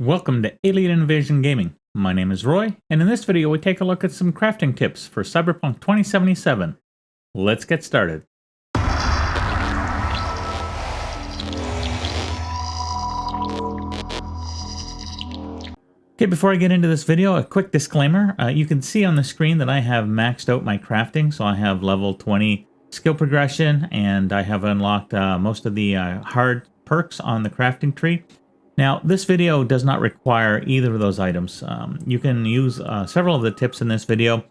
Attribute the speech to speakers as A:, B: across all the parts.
A: Welcome to Alien Invasion Gaming. My name is Roy, and in this video we take a look at some crafting tips for Cyberpunk 2077. Let's get started. Okay, before I get into this video, a quick disclaimer. You can see on the screen that I have maxed out my crafting, so I have level 20 skill progression, and I have unlocked most of the hard perks on the crafting tree. Now, this video does not require either of those items. You can use several of the tips in this video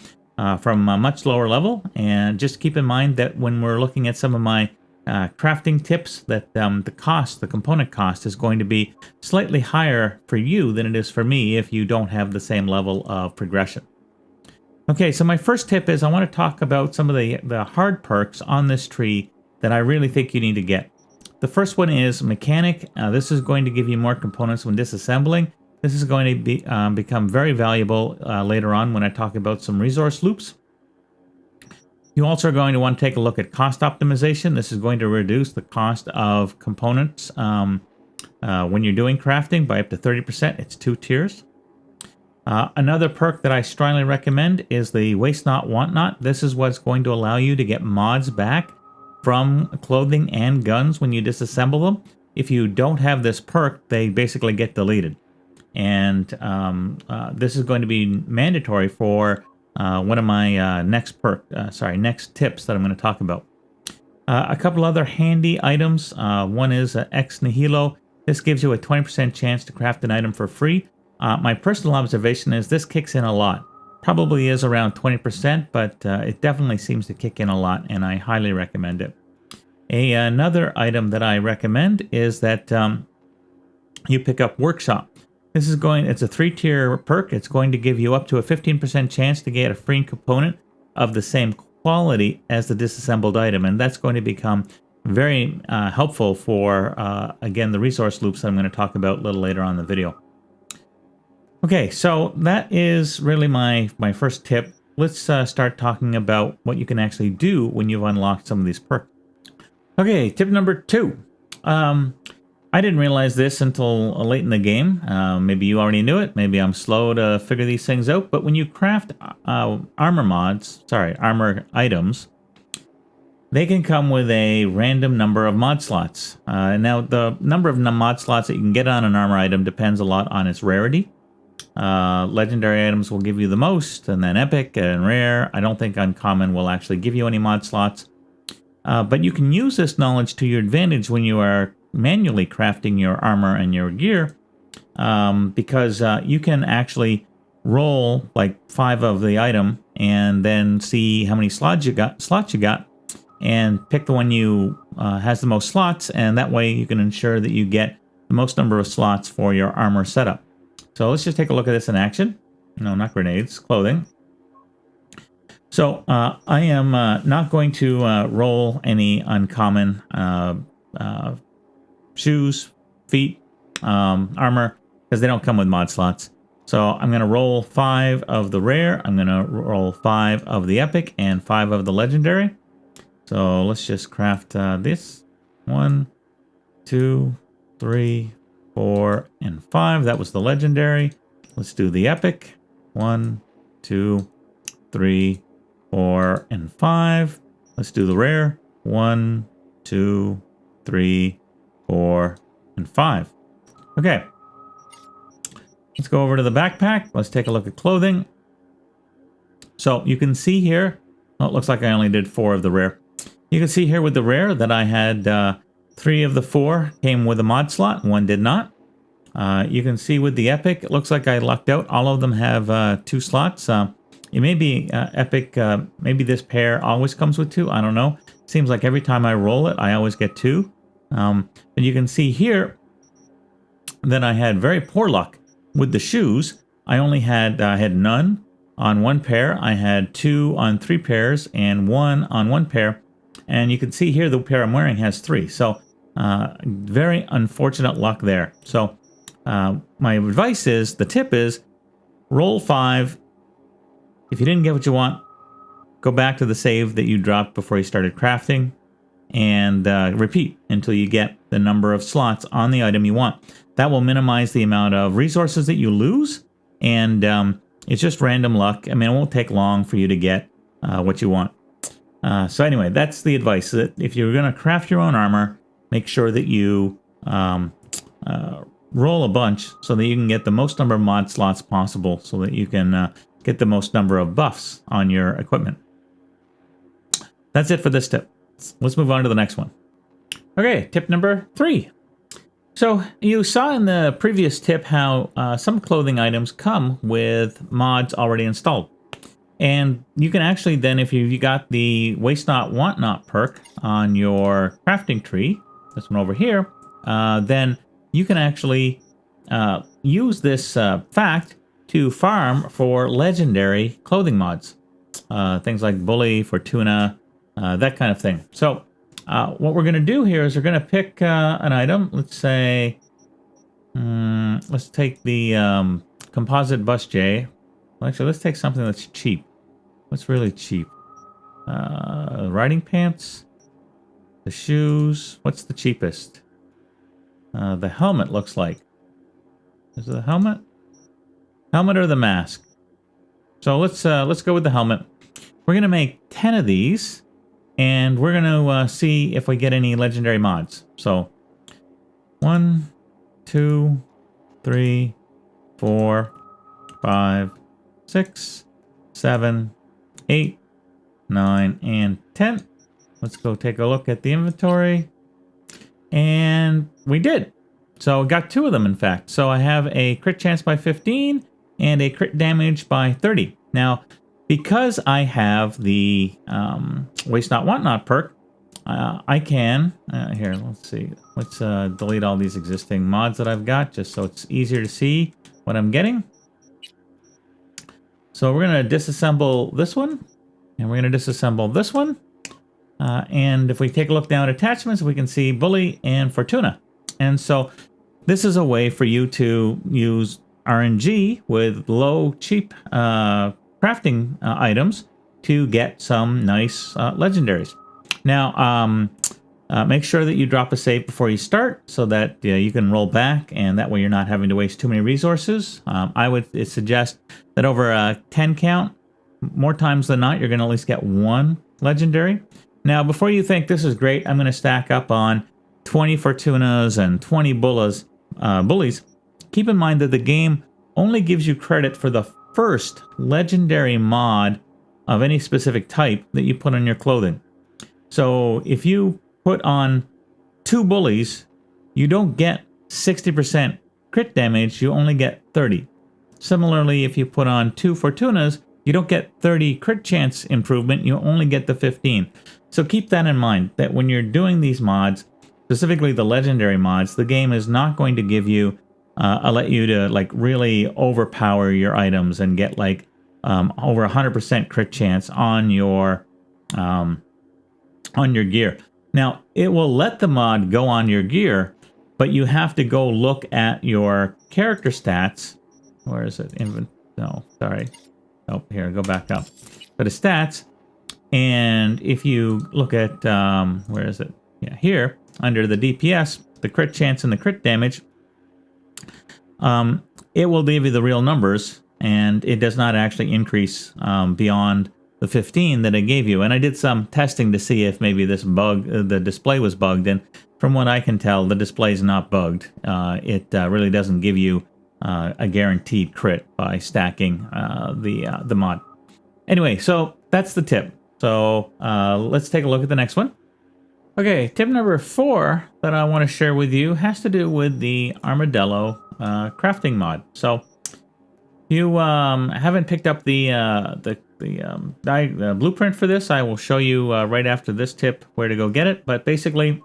A: from a much lower level, and just keep in mind that when we're looking at some of my crafting tips, that the component cost is going to be slightly higher for you than it is for me if you don't have the same level of progression. Okay, so my first tip is I want to talk about some of the hard perks on this tree that I really think you need to get. The first one is Mechanic. This is going to give you more components when disassembling. This is going to become very valuable later on when I talk about some resource loops. You also are going to want to take a look at cost optimization. This is going to reduce the cost of components when you're doing crafting by up to 30%. It's 2 tiers. Another perk that I strongly recommend is the Waste Not, Want Not. This is what's going to allow you to get mods back from clothing and guns when you disassemble them. If you don't have this perk, they basically get deleted. And this is going to be mandatory for one of my next tips that I'm going to talk about. A couple other handy items. One is Ex Nihilo. This gives you a 20% chance to craft an item for free. My personal observation is this kicks in a lot. Probably is around 20%, but it definitely seems to kick in a lot, and I highly recommend it. Another item that I recommend is that you pick up Workshop. It's a 3-tier perk. It's going to give you up to a 15% chance to get a free component of the same quality as the disassembled item, and that's going to become very helpful for, again, the resource loops that I'm going to talk about a little later on in the video. Okay, so that is really my first tip. Let's start talking about what you can actually do when you've unlocked some of these perks. Okay, tip number 2. I didn't realize this until late in the game. Maybe you already knew it. Maybe I'm slow to figure these things out. But when you craft armor items, they can come with a random number of mod slots. Now, the number of mod slots that you can get on an armor item depends a lot on its rarity. Legendary items will give you the most, and then epic and rare. I don't think uncommon will actually give you any mod slots. But you can use this knowledge to your advantage when you are manually crafting your armor and your gear, because you can actually roll like 5 of the item and then see how many slots you got, and pick the one you has the most slots, and that way you can ensure that you get the most number of slots for your armor setup. So let's just take a look at this in action. No, not grenades, clothing. So I am not going to roll any uncommon shoes, feet, armor, because they don't come with mod slots. So I'm going to roll 5 of the rare, I'm going to roll 5 of the epic, and 5 of the legendary. So let's just craft this. 1, 2, 3, 4, and 5. That was the legendary. Let's do the epic. 1, 2, 3, 4, and 5. Let's do the rare. 1, 2, 3, 4, and 5. Okay. Let's go over to the backpack. Let's take a look at clothing. So you can see here, well, it looks like I only did 4 of the rare. You can see here with the rare that I had 3 of the 4 came with a mod slot, 1 did not. You can see with the epic, it looks like I lucked out. All of them have 2 slots. It may be epic, maybe this pair always comes with 2, I don't know. Seems like every time I roll it, I always get 2. But you can see here that I had very poor luck with the shoes. I only had none on 1 pair. I had 2 on 3 pairs and 1 on 1 pair. And you can see here the pair I'm wearing has 3. So very unfortunate luck there. So my advice is, the tip is, roll 5. If you didn't get what you want, go back to the save that you dropped before you started crafting, and repeat until you get the number of slots on the item you want. That will minimize the amount of resources that you lose, and it's just random luck. I mean, it won't take long for you to get what you want. So anyway, that's the advice. That if you're going to craft your own armor, make sure that you roll a bunch so that you can get the most number of mod slots possible, so that you can get the most number of buffs on your equipment. That's it for this tip. Let's move on to the next one. Okay, tip number 3. So you saw in the previous tip how some clothing items come with mods already installed. And you can actually then, if you got the Waste Not, Want Not perk on your crafting tree, this one over here, then you can actually use this fact to farm for legendary clothing mods. Things like Bully, Fortuna, that kind of thing. So what we're going to do here is we're going to pick an item. Let's say, let's take the composite bus J. Well, actually, let's take something that's cheap. What's really cheap? Riding pants, the shoes. What's the cheapest? The helmet looks like. Is it the helmet? Helmet or the mask? So let's go with the helmet. We're gonna make 10 of these, and we're gonna see if we get any legendary mods. So 1, 2, 3, 4, 5, 6, 7, 8, 9, and 10. Let's go take a look at the inventory. And we did. So I got 2 of them, in fact. So I have a crit chance by 15 and a crit damage by 30. Now, because I have the Waste Not, Want Not perk, I can... here, let's see. Let's delete all these existing mods that I've got, just so it's easier to see what I'm getting. So we're going to disassemble this one, and we're going to disassemble this one. And if we take a look down at attachments, we can see Bully and Fortuna. And so this is a way for you to use RNG with low, cheap crafting items to get some nice legendaries. Now, make sure that you drop a save before you start so that you can roll back, and that way you're not having to waste too many resources. I would suggest that over a 10 count, more times than not, you're going to at least get 1 legendary. Now, before you think this is great, I'm going to stack up on 20 Fortunas and 20 bullies. Keep in mind that the game only gives you credit for the first legendary mod of any specific type that you put on your clothing. So if you put on 2 bullies, you don't get 60% crit damage, you only get 30. Similarly, if you put on 2 Fortunas, you don't get 30 crit chance improvement, you only get the 15. So keep that in mind, that when you're doing these mods, specifically the legendary mods, the game is not going to give you, let you to like really overpower your items and get like over 100% crit chance on your gear. Now, it will let the mod go on your gear, but you have to go look at your character stats. Where is it? No, sorry. Oh, here, go back up. But the stats, and if you look at, where is it? Yeah, here, under the DPS, the crit chance and the crit damage, it will give you the real numbers, and it does not actually increase beyond the 15 that it gave you. And I did some testing to see if maybe this bug, the display was bugged, and from what I can tell, the display is not bugged. It really doesn't give you a guaranteed crit by stacking the mod. Anyway, so that's the tip. So let's take a look at the next one. Okay, tip number 4 that I want to share with you has to do with the Armadillo Crafting Mod. So you haven't picked up the blueprint for this, I will show you right after this tip where to go get it. But basically,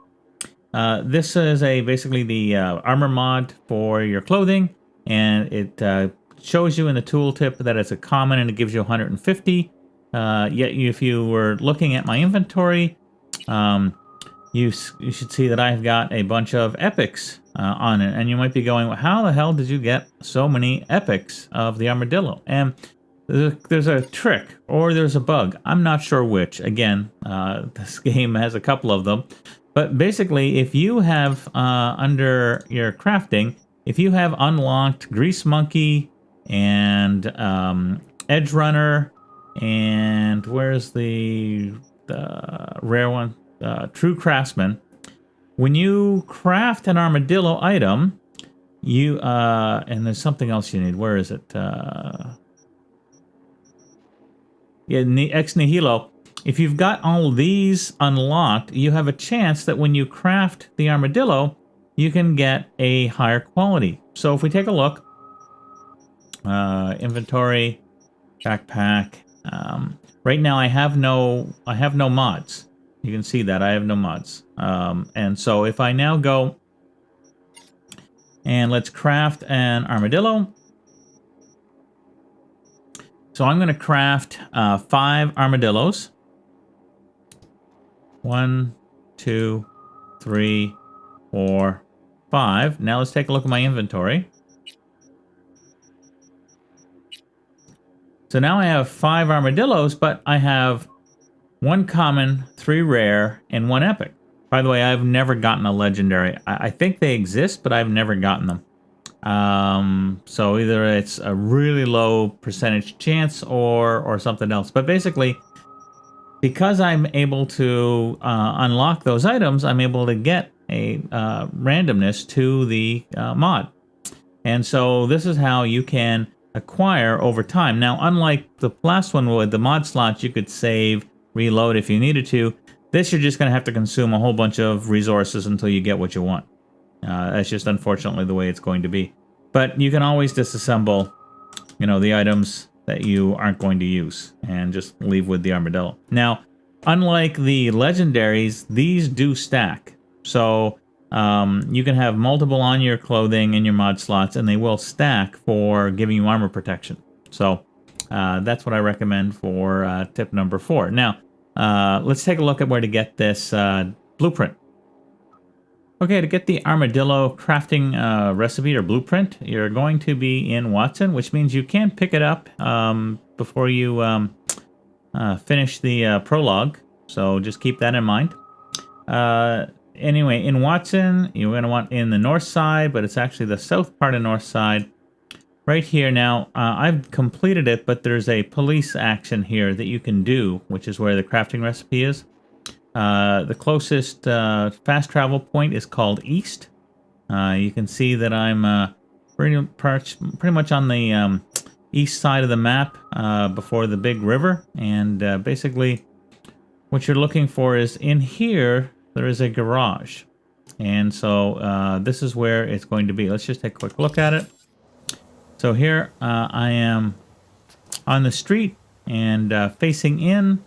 A: this is basically the armor mod for your clothing, and it shows you in the tooltip that it's a common and it gives you 150. Yet if you were looking at my inventory, you should see that I've got a bunch of epics on it, and you might be going, well, how the hell did you get so many epics of the Armadillo? And there's a trick, or there's a bug. I'm not sure which. Again, this game has a couple of them. But basically, if you have under your crafting, if you have unlocked Grease Monkey and Edge Runner, and where's the rare one? True Craftsman. When you craft an armadillo item, you and there's something else you need. Where is it? Ex Nihilo. If you've got all these unlocked, you have a chance that when you craft the armadillo, you can get a higher quality. So if we take a look, inventory, backpack. Right now I have no mods. You can see that I have no mods. And so if I now go and let's craft an armadillo. So I'm going to craft 5 armadillos. 1, 2, 3, 4, 5. Now let's take a look at my inventory. So now I have 5 armadillos, but I have 1 common, 3 rare, and 1 epic. By the way, I've never gotten a legendary. I think they exist, but I've never gotten them. So either it's a really low percentage chance or something else. But basically, because I'm able to unlock those items, I'm able to get a randomness to the mod. And so this is how you can acquire over time. Now, unlike the last one with the mod slots, you could save, reload if you needed to. This, you're just going to have to consume a whole bunch of resources until you get what you want. That's just unfortunately the way it's going to be. But you can always disassemble, the items that you aren't going to use and just leave with the armadillo. Now, unlike the legendaries, these do stack. So you can have multiple on your clothing and your mod slots, and they will stack for giving you armor protection. So that's what I recommend for tip number 4. Now, let's take a look at where to get this blueprint. Okay, to get the Armadillo crafting recipe or blueprint, you're going to be in Watson, which means you can pick it up before you finish the prologue. So just keep that in mind. Anyway, in Watson, you're going to want in the north side, but it's actually the south part of north side. Right here now, I've completed it, but there's a police action here that you can do, which is where the crafting recipe is. The closest fast travel point is called East. You can see that I'm pretty much on the east side of the map before the big river. And basically, what you're looking for is in here, there is a garage. And so this is where it's going to be. Let's just take a quick look at it. So here I am on the street and facing in.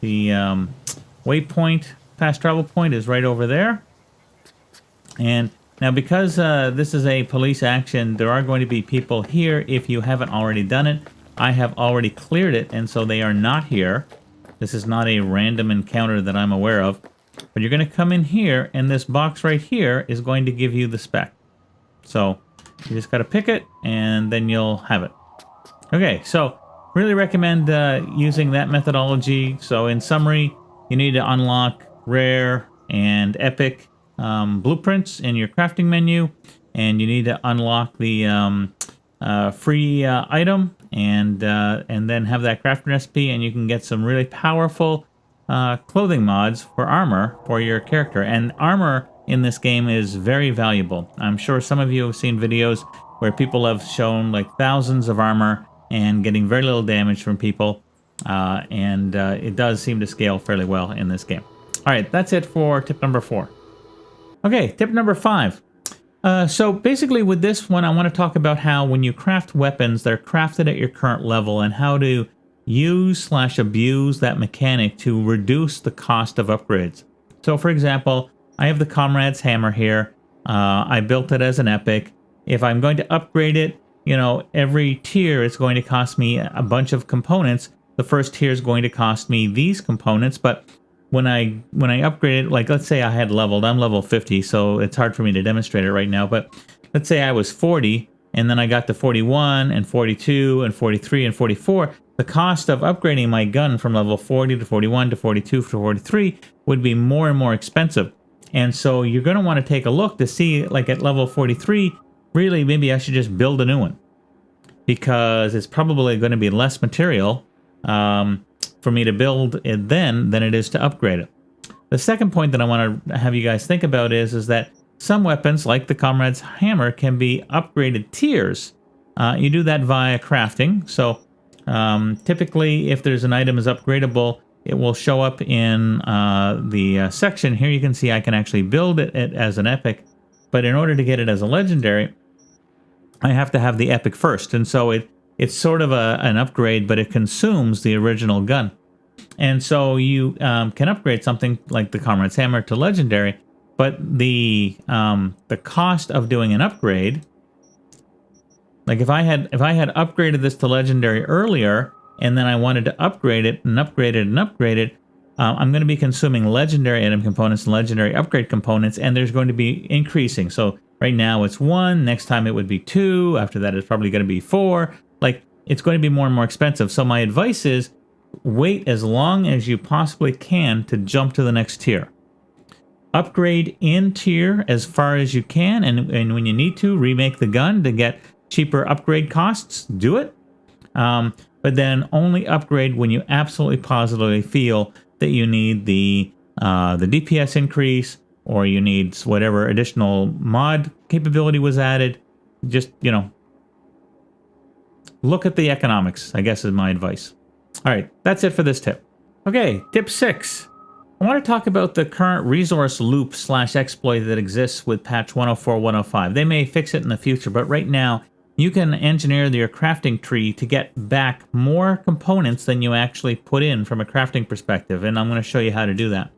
A: The waypoint, fast travel point is right over there. And now because this is a police action, there are going to be people here if you haven't already done it. I have already cleared it, and so they are not here. This is not a random encounter that I'm aware of. But you're going to come in here, and this box right here is going to give you the spec. So you just got to pick it, and then you'll have it. Okay, so really recommend using that methodology. So in summary, you need to unlock rare and epic blueprints in your crafting menu, and you need to unlock the free item, and then have that crafting recipe, and you can get some really powerful clothing mods for armor for your character. And armor in this game is very valuable. I'm sure some of you have seen videos where people have shown like thousands of armor and getting very little damage from people. And it does seem to scale fairly well in this game. All right, that's it for tip number 4. Okay, tip number 5. So basically with this one, I want to talk about how when you craft weapons, they're crafted at your current level and how to use/abuse that mechanic to reduce the cost of upgrades. So for example, I have the Comrade's Hammer here. I built it as an epic. If I'm going to upgrade it, every tier is going to cost me a bunch of components. The first tier is going to cost me these components, but when I upgrade it, like let's say I had leveled, I'm level 50, so it's hard for me to demonstrate it right now, but let's say I was 40, and then I got to 41, and 42, and 43, and 44, the cost of upgrading my gun from level 40 to 41 to 42 to 43 would be more and more expensive. And so you're going to want to take a look to see, like at level 43, really maybe I should just build a new one, because it's probably going to be less material for me to build it then than it is to upgrade it. The second point that I want to have you guys think about is that some weapons, like the Comrade's Hammer, can be upgraded tiers. You do that via crafting. So typically, if there's an item is upgradable, it will show up in the section. Here you can see I can actually build it as an epic. But in order to get it as a legendary, I have to have the epic first. And so it's sort of an upgrade, but it consumes the original gun. And so you can upgrade something like the Comrade's Hammer to legendary, but the cost of doing an upgrade, like if I had upgraded this to legendary earlier, and then I wanted to upgrade it and upgrade it and upgrade it, I'm going to be consuming legendary item components and legendary upgrade components, and there's going to be increasing. So right now it's 1, next time it would be 2, after that it's probably going to be 4. Like, it's going to be more and more expensive. So my advice is, wait as long as you possibly can to jump to the next tier. Upgrade in tier as far as you can, and when you need to, remake the gun to get cheaper upgrade costs, do it. But then only upgrade when you absolutely positively feel that you need the DPS increase, or you need whatever additional mod capability was added. Just, look at the economics, I guess, is my advice. All right, that's it for this tip. Okay, tip 6. I want to talk about the current resource loop / exploit that exists with patch 104, 105. They may fix it in the future, but right now, you can engineer your crafting tree to get back more components than you actually put in from a crafting perspective, and I'm going to show you how to do that.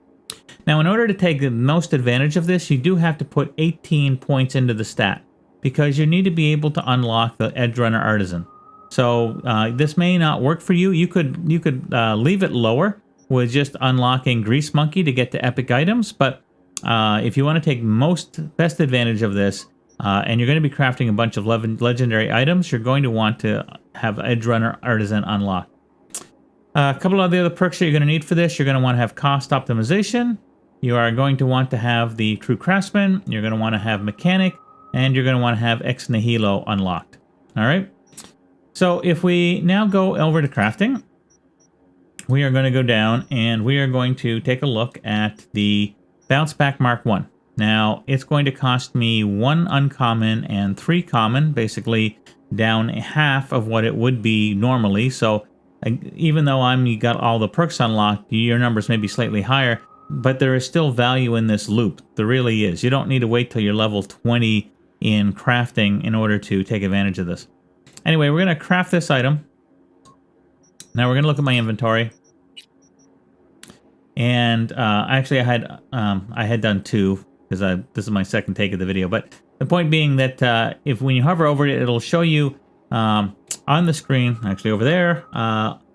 A: Now, in order to take the most advantage of this, you do have to put 18 points into the stat, because you need to be able to unlock the Edgerunner Artisan. So this may not work for you. You could leave it lower with just unlocking Grease Monkey to get to epic items. But if you want to take best advantage of this, and you're going to be crafting a bunch of legendary items, you're going to want to have Edgerunner Artisan unlocked. A couple of the other perks that you're going to need for this, you're going to want to have cost optimization. You are going to want to have the True Craftsman. You're going to want to have Mechanic, and you're going to want to have Ex Nihilo unlocked. All right. So if we now go over to crafting, we are going to go down and we are going to take a look at the Bounce Back Mark 1. Now, it's going to cost me 1 uncommon and 3 common, basically down half of what it would be normally. So even though you got all the perks unlocked, your numbers may be slightly higher, but there is still value in this loop. There really is. You don't need to wait till you're level 20 in crafting in order to take advantage of this. Anyway, we're going to craft this item. Now we're going to look at my inventory. And actually I had done 2, because this is my second take of the video. But the point being that when you hover over it, it'll show you on the screen, actually over there,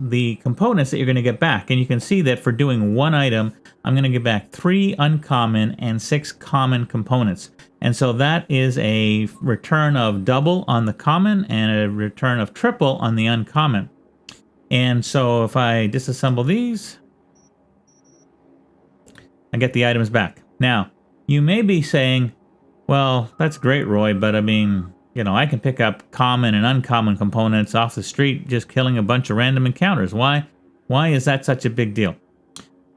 A: the components that you're going to get back. And you can see that for doing 1 item, I'm going to get back 3 uncommon and 6 common components. And so that is a return of double on the common and a return of triple on the uncommon. And so if I disassemble these, I get the items back. Now, you may be saying, well, that's great, Roy, but I mean, I can pick up common and uncommon components off the street just killing a bunch of random encounters. Why is that such a big deal?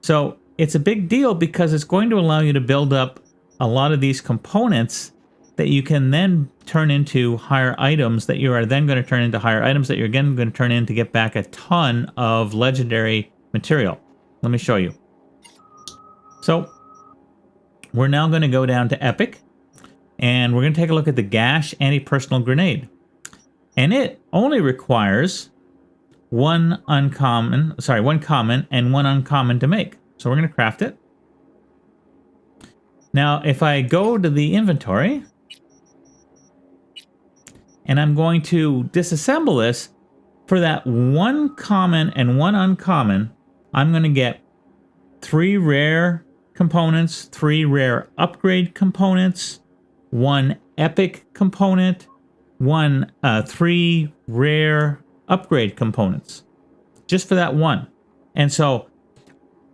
A: So it's a big deal because it's going to allow you to build up a lot of these components that you can then turn into higher items that you are then going to turn into higher items that you're again going to turn in to get back a ton of legendary material. Let me show you. So we're now going to go down to Epic, and we're going to take a look at the Gash Anti-Personal Grenade. And it only requires 1 common and 1 uncommon to make. So we're going to craft it. Now, if I go to the inventory, and I'm going to disassemble this, for that 1 common and 1 uncommon, I'm going to get 3 rare components, 3 rare upgrade components, 1 epic component, 3 rare upgrade components. Just for that 1. And so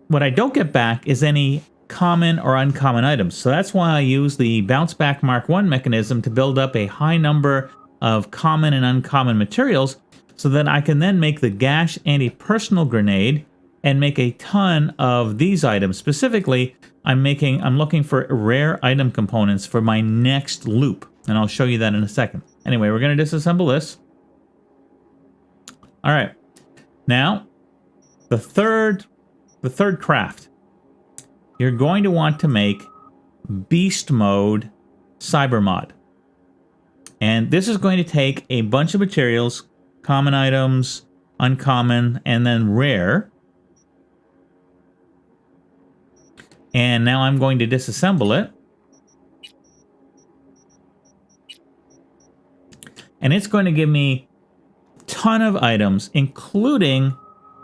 A: what I don't get back is any common or uncommon items. So that's why I use the Bounce Back Mark 1 mechanism to build up a high number of common and uncommon materials so that I can then make the Gash anti-personal grenade and make a ton of these items. Specifically, I'm looking for rare item components for my next loop, and I'll show you that in a second. Anyway, we're going to disassemble this. All right. Now, the third craft. You're going to want to make Beast Mode Cyber Mod. And this is going to take a bunch of materials, common items, uncommon, and then rare. And now I'm going to disassemble it. And it's going to give me a ton of items, including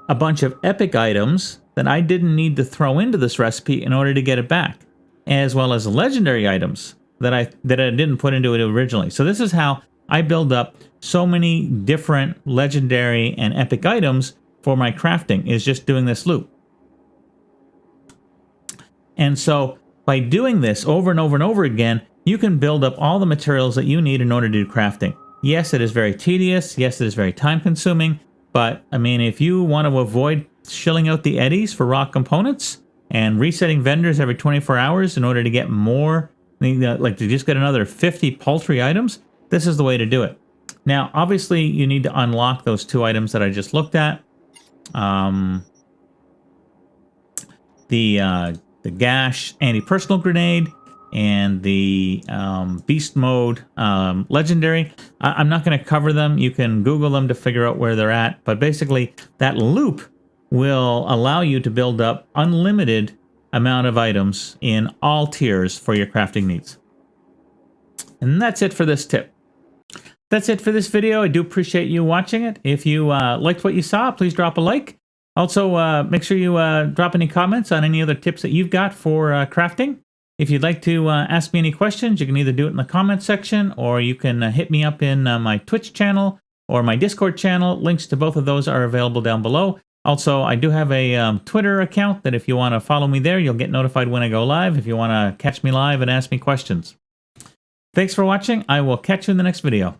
A: a bunch of epic items that I didn't need to throw into this recipe in order to get it back, as well as legendary items that I didn't put into it originally. So this is how I build up so many different legendary and epic items for my crafting, is just doing this loop. And so by doing this over and over and over again, you can build up all the materials that you need in order to do crafting. Yes, it is very tedious. Yes, it is very time consuming. But I mean, if you want to avoid shilling out the eddies for raw components and resetting vendors every 24 hours in order to get more, like to just get another 50 paltry items, this is the way to do it. Now, obviously, you need to unlock those 2 items that I just looked at. The Gash anti-personal grenade and the Beast Mode legendary. I'm not going to cover them. You can Google them to figure out where they're at. But basically, that loop will allow you to build up unlimited amount of items in all tiers for your crafting needs. And that's it for this tip. That's it for this video. I do appreciate you watching it. If you liked what you saw, please drop a like. Also, make sure you drop any comments on any other tips that you've got for crafting. If you'd like to ask me any questions, you can either do it in the comments section, or you can hit me up in my Twitch channel or my Discord channel. Links to both of those are available down below. Also, I do have a Twitter account that if you want to follow me there, you'll get notified when I go live if you want to catch me live and ask me questions. Thanks for watching. I will catch you in the next video.